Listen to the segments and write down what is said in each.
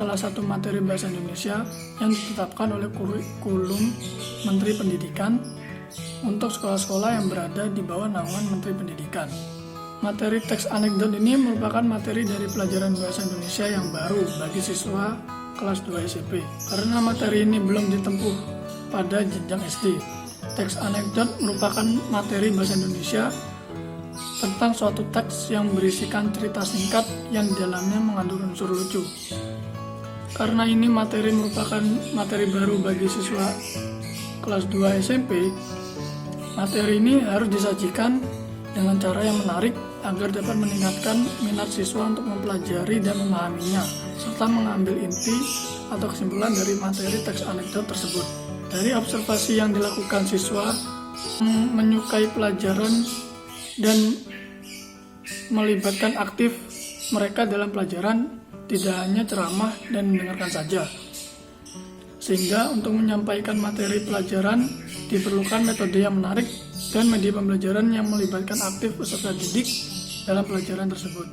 salah satu materi bahasa Indonesia yang ditetapkan oleh kurikulum Menteri Pendidikan untuk sekolah-sekolah yang berada di bawah naungan Menteri Pendidikan. Materi teks anekdot ini merupakan materi dari pelajaran bahasa Indonesia yang baru bagi siswa kelas 2 SMP. Karena materi ini belum ditempuh pada jenjang SD. Teks anekdot merupakan materi bahasa Indonesia tentang suatu teks yang berisikan cerita singkat yang di dalamnya mengandung unsur lucu. Karena ini materi merupakan materi baru bagi siswa kelas 2 SMP, materi ini harus disajikan dengan cara yang menarik agar dapat meningkatkan minat siswa untuk mempelajari dan memahaminya, serta mengambil inti atau kesimpulan dari materi teks anekdot tersebut. Dari observasi yang dilakukan siswa menyukai pelajaran dan melibatkan aktif mereka dalam pelajaran, tidak hanya ceramah dan mendengarkan saja. Sehingga untuk menyampaikan materi pelajaran diperlukan metode yang menarik dan media pembelajaran yang melibatkan aktif peserta didik dalam pelajaran tersebut.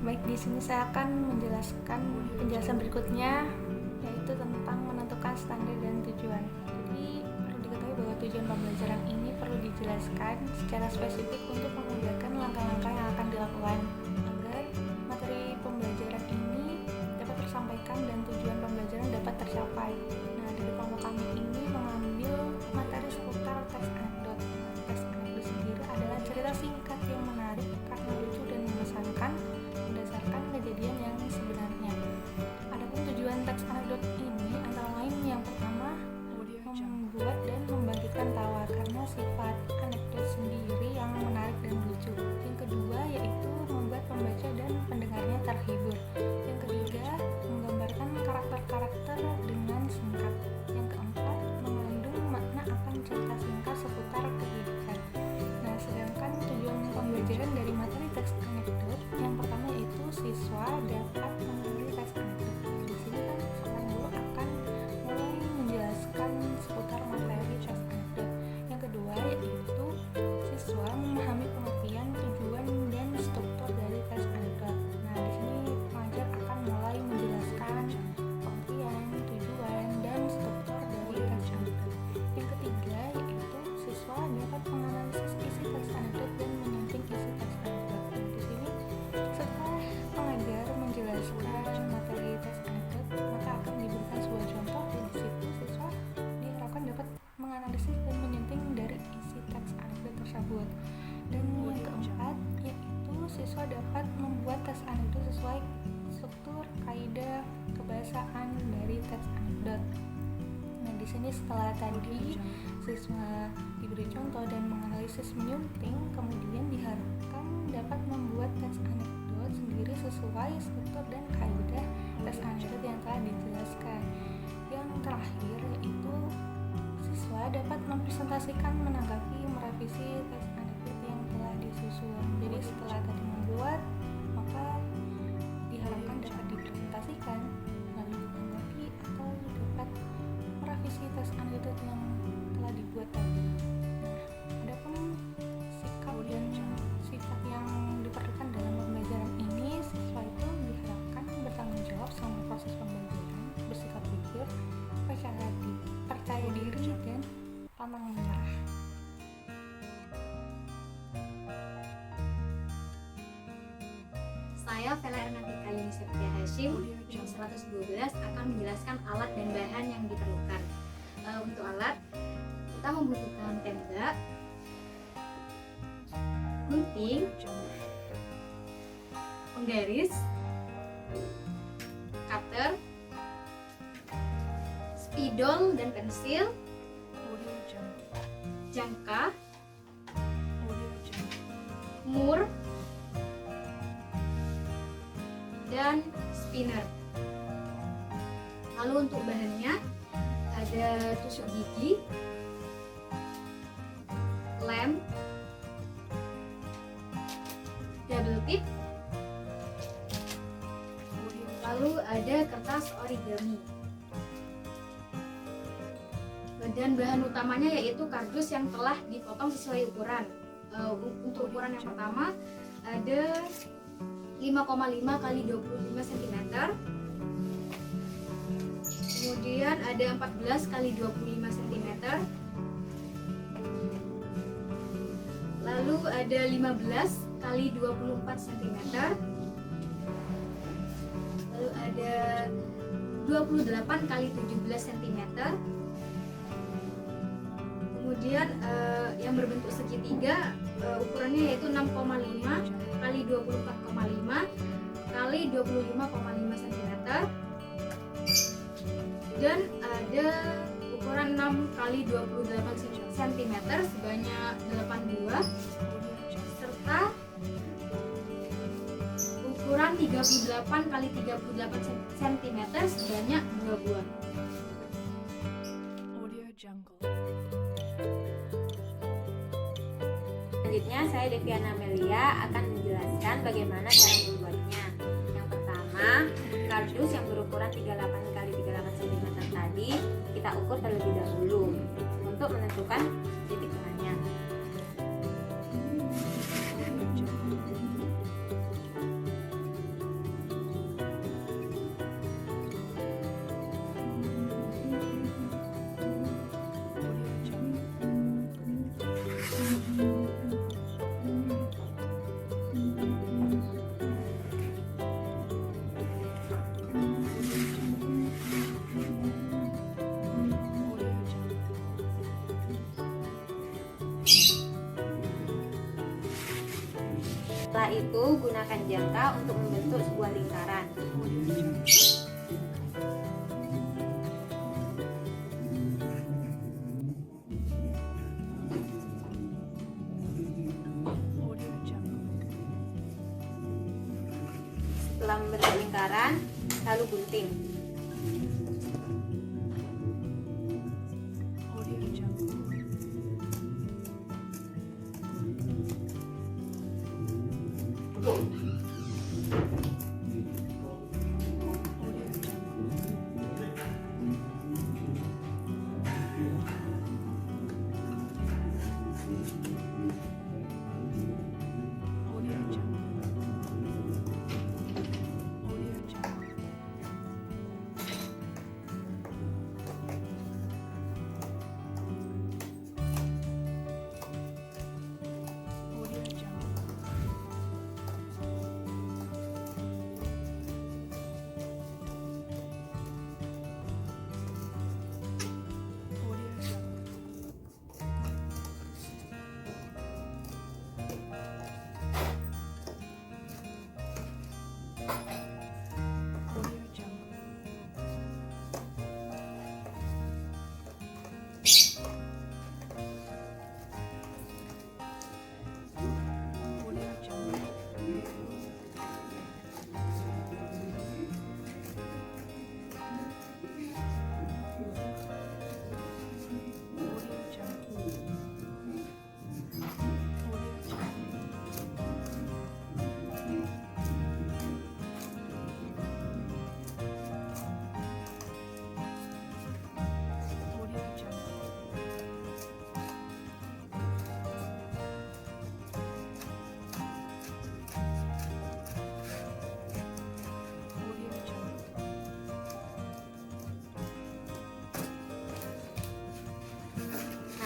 Baik, di sini saya akan menjelaskan penjelasan berikutnya, yaitu tentang menentukan standar dan tujuan. Jadi perlu diketahui bahwa tujuan pembelajaran ini perlu dijelaskan secara spesifik untuk memudahkan langkah-langkah yang akan dilakukan agar materi pembelajaran ini dapat tersampaikan dan tujuan pembelajaran dapat tercapai. Nah, dari kelompok kami ini mengambil materi seputar teks anekdot. Teks anekdot sendiri adalah cerita singkat yang menarik karena lucu dan mengesankan berdasarkan kejadian yang sebenarnya. Adapun tujuan teks anekdot ini antara lain yang pertama, membuat dan membangkitkan tawa karena sifat anekdot sendiri yang menarik dan lucu. Yang kedua yaitu membuat pembaca dan pendengarnya terhibur. Yang ketiga, menggambarkan karakter-karakter dengan singkat. Yang keempat, mengandung makna akan cerita singkat seputar kehidupan. Nah, sedangkan tujuan pembelajaran dari materi teks anekdot yang pertama yaitu siswa dapat mengenali teks anekdot. Di sini kan seorang guru akan mulai menjelaskan seputar materi teks anekdot. Yang kedua yaitu siswa memahami pengertian, tujuan, dan struktur dari teks anekdot. Nah, di sini pengajar akan mulai menjelaskan pengertian, tujuan, dan struktur dari teks anekdot. Yang ketiga yaitu siswa dapat menganalisis isi teks anekdot dan menyunting isi teks anekdot. Di sini setelah pengajar menjelaskan materi teks anekdot, maka akan diberikan sebuah contoh dan di situ siswa diharapkan dapat menganalisis dan menyunting dari isi teks anekdot tersebut. Dan yang keempat yaitu siswa dapat membuat teks anekdot sesuai struktur, kaidah, kebahasaan dari teks anekdot. Nah, di sini setelah tadi siswa diberi contoh dan menganalisis menyunting, kemudian diharapkan dapat membuat teks anekdot sendiri sesuai struktur dan kaidah teks anekdot yang telah dijelaskan. Yang terakhir yaitu siswa dapat mempresentasikan, menanggapi, merevisi teks anekdot yang telah disusun. Jadi setelah tadi membuat, maka diharapkan dapat dipresentasikan, lalu ditanggapi atau dapat merevisi teks anekdot yang telah dibuat tadi. Adapun sikap dan sifat yang diperlukan dalam pembelajaran ini, siswa itu diharapkan bertanggung jawab selama proses pembelajaran, bersikap jujur, percaya diri, dan pantang menyerah. Saya Vela Ernatika Yuniseptia Hashim, nomor 112 akan menjelaskan alat dan bahan yang diperlukan. Untuk alat, kita membutuhkan tenda, gunting, penggaris, cutter, spidol dan pensil, jangka, mur, dan spinner. Lalu untuk bahannya ada tusuk gigi, lem, double tip, lalu ada kertas origami. Dan bahan utamanya yaitu kardus yang telah dipotong sesuai ukuran. Untuk ukuran yang pertama ada 5,5 kali 25 cm. Kemudian ada 14 kali 25 cm. Lalu ada 15 kali 24 cm. Lalu ada 28 kali 17 cm. Kemudian yang berbentuk segitiga ukurannya yaitu 6,5 kali 24,5 kali 25,5 cm. Dan ada ukuran 6 kali 28 cm sebanyak 8 buah, serta ukuran 38 kali 38 cm sebanyak 2 buah. Selanjutnya saya Deviana Melia akan menjelaskan bagaimana cara membuatnya. Yang pertama, kardus yang berukuran 38 kali 38 cm tadi kita ukur terlebih dahulu untuk menentukan titik tengahnya. Setelah itu, gunakan jangka untuk membentuk sebuah lingkaran. Setelah membentuk lingkaran, lalu gunting.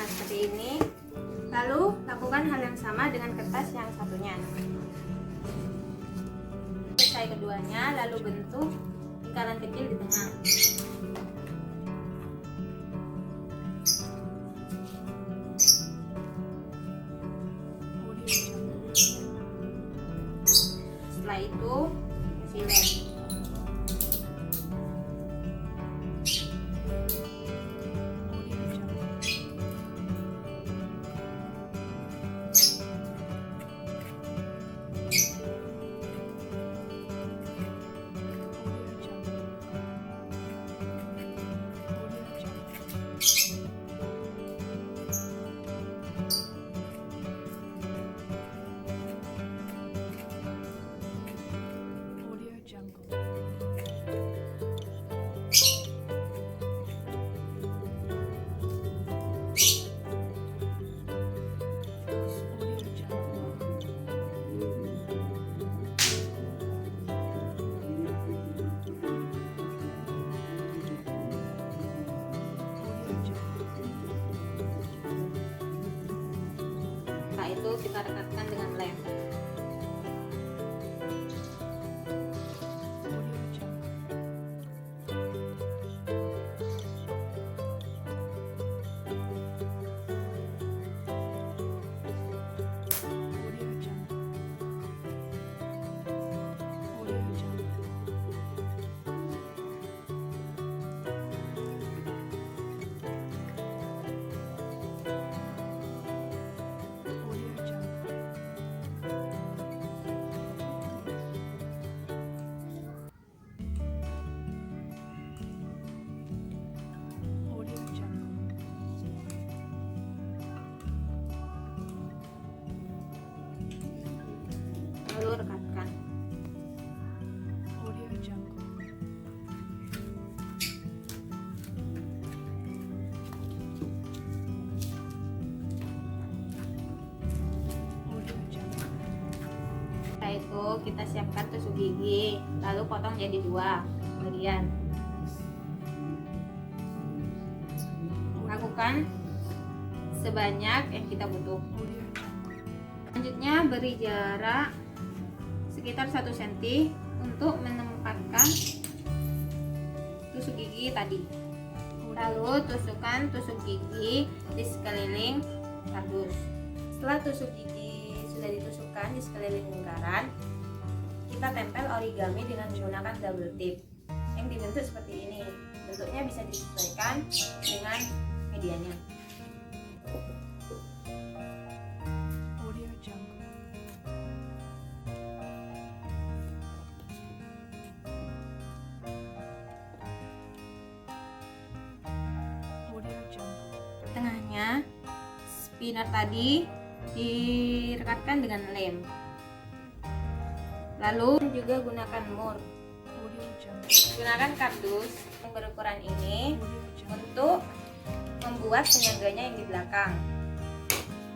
Seperti ini. Lalu lakukan hal yang sama dengan kertas yang satunya. Selesai keduanya, lalu bentuk lingkaran kecil di tengah. Setelah itu kasih lem. kita rekatkan dengan lem. Lalu rekatkan. Setelah itu kita siapkan tusuk gigi, lalu potong jadi 2 bagian. Lakukan sebanyak yang kita butuh. Selanjutnya beri jarak sekitar 1 cm untuk menempatkan tusuk gigi tadi. Lalu tusukkan tusuk gigi di sekeliling kardus. Setelah tusuk gigi sudah ditusukkan di sekeliling lingkaran, kita tempel origami dengan menggunakan double tip yang dibentuk seperti ini. Bentuknya bisa disesuaikan dengan medianya. Tengahnya spinner tadi direkatkan dengan lem. Lalu juga gunakan mur. Gunakan kardus yang berukuran ini untuk membuat penyangganya yang di belakang.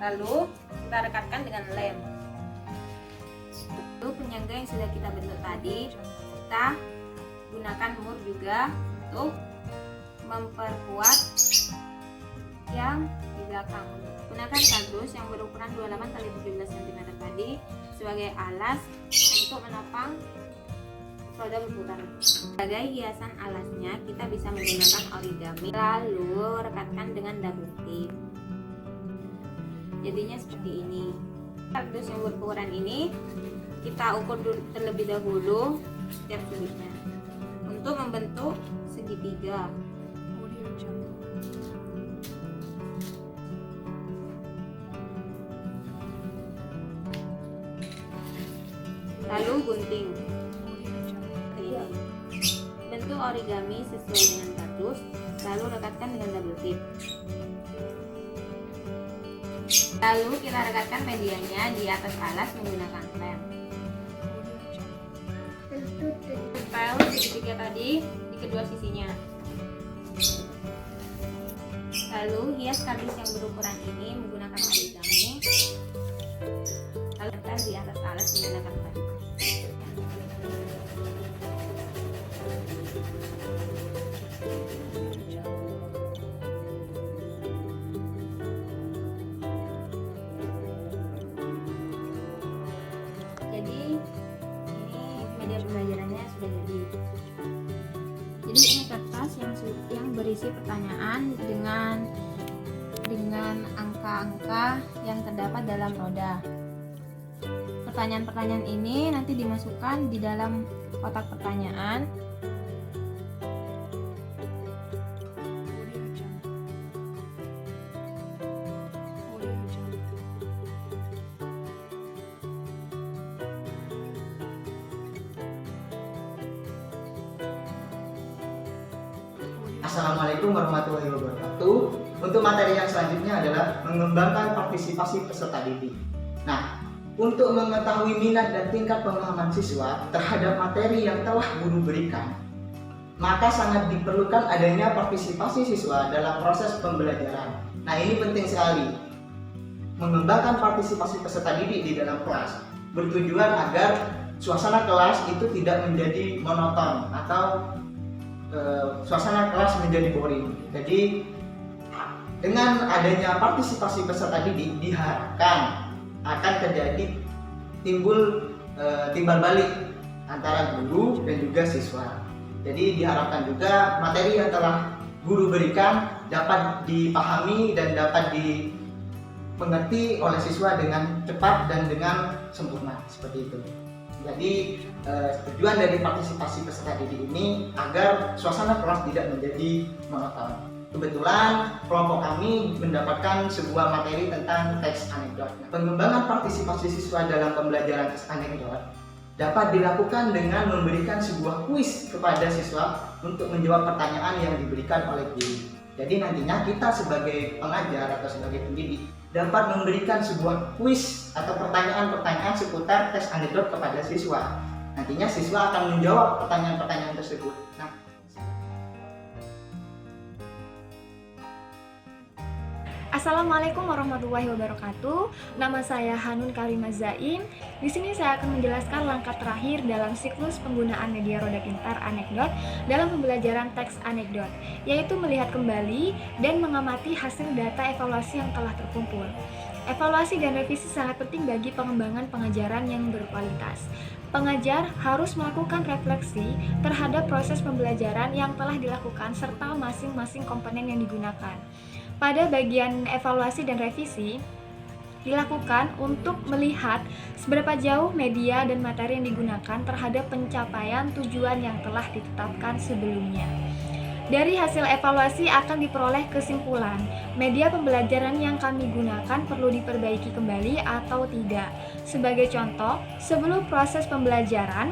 Lalu kita rekatkan dengan lem. Lalu penyangga yang sudah kita bentuk tadi, kita gunakan mur juga untuk memperkuat yang di belakang. Gunakan kardus yang berukuran 28 x 17 cm tadi sebagai alas untuk menopang roda berputar. Sebagai hiasan alasnya, kita bisa menggunakan origami, lalu rekatkan dengan double tip. Jadinya seperti ini. Kardus yang berukuran ini kita ukur terlebih dahulu setiap sudutnya untuk membentuk segitiga. Lalu gunting seperti ini. Bentuk origami sesuai dengan kardus, lalu rekatkan dengan double tip. Lalu kita rekatkan medianya di atas alas menggunakan lem. Tempel segitiga tadi di kedua sisinya. Lalu hias kardus yang berukuran ini menggunakan origami. Lalu tempel di atas alas menggunakan lem. Jadi ini media pembelajarannya sudah jadi. Jadi ini kertas yang berisi pertanyaan dengan angka-angka yang terdapat dalam roda. Pertanyaan-pertanyaan ini nanti dimasukkan di dalam kotak pertanyaan. Assalamualaikum warahmatullahi wabarakatuh. Untuk materi yang selanjutnya adalah mengembangkan partisipasi peserta didik. Nah, untuk mengetahui minat dan tingkat pemahaman siswa terhadap materi yang telah guru berikan, maka sangat diperlukan adanya partisipasi siswa dalam proses pembelajaran. Nah, ini penting sekali. Mengembangkan partisipasi peserta didik di dalam kelas bertujuan agar suasana kelas itu tidak menjadi monoton atau suasana kelas menjadi boring. Jadi dengan adanya partisipasi peserta didik diharapkan akan terjadi timbal balik antara guru dan juga siswa. Jadi diharapkan juga materi yang telah guru berikan dapat dipahami dan dapat dimengerti oleh siswa dengan cepat dan dengan sempurna, seperti itu. Jadi tujuan dari partisipasi peserta didik ini agar suasana kelas tidak menjadi monoton. Kebetulan kelompok kami mendapatkan sebuah materi tentang teks anekdot. Pengembangan partisipasi siswa dalam pembelajaran teks anekdot dapat dilakukan dengan memberikan sebuah kuis kepada siswa untuk menjawab pertanyaan yang diberikan oleh guru. Jadi nantinya kita sebagai pengajar atau sebagai pendidik dapat memberikan sebuah kuis atau pertanyaan-pertanyaan seputar teks anekdot kepada siswa. Nantinya siswa akan menjawab pertanyaan-pertanyaan tersebut. Nah, Assalamualaikum warahmatullahi wabarakatuh. Nama saya Hanun Karimah Zain. Di sini saya akan menjelaskan langkah terakhir dalam siklus penggunaan media roda pintar anekdot dalam pembelajaran teks anekdot, yaitu melihat kembali dan mengamati hasil data evaluasi yang telah terkumpul. Evaluasi dan revisi sangat penting bagi pengembangan pengajaran yang berkualitas. Pengajar harus melakukan refleksi terhadap proses pembelajaran yang telah dilakukan serta masing-masing komponen yang digunakan. Pada bagian evaluasi dan revisi dilakukan untuk melihat seberapa jauh media dan materi yang digunakan terhadap pencapaian tujuan yang telah ditetapkan sebelumnya. Dari hasil evaluasi akan diperoleh kesimpulan, media pembelajaran yang kami gunakan perlu diperbaiki kembali atau tidak. Sebagai contoh, sebelum proses pembelajaran,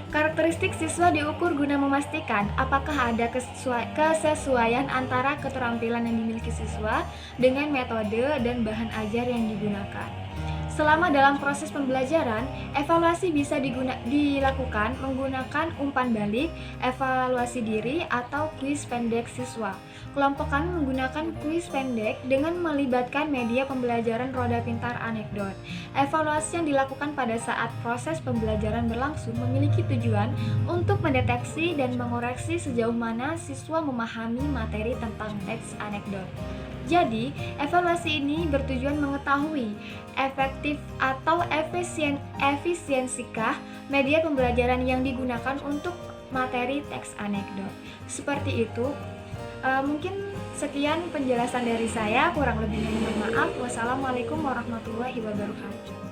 karakteristik siswa diukur guna memastikan apakah ada kesesuaian antara keterampilan yang dimiliki siswa dengan metode dan bahan ajar yang digunakan. Selama dalam proses pembelajaran, evaluasi bisa dilakukan menggunakan umpan balik, evaluasi diri, atau kuis pendek siswa. Kelompok kami menggunakan kuis pendek dengan melibatkan media pembelajaran roda pintar anekdot. Evaluasi yang dilakukan pada saat proses pembelajaran berlangsung memiliki tujuan untuk mendeteksi dan mengoreksi sejauh mana siswa memahami materi tentang teks anekdot. Jadi, evaluasi ini bertujuan mengetahui efektif atau efisiensikah media pembelajaran yang digunakan untuk materi teks anekdot. Seperti itu. Mungkin sekian penjelasan dari saya, kurang lebihnya mohon maaf. Wassalamualaikum warahmatullahi wabarakatuh.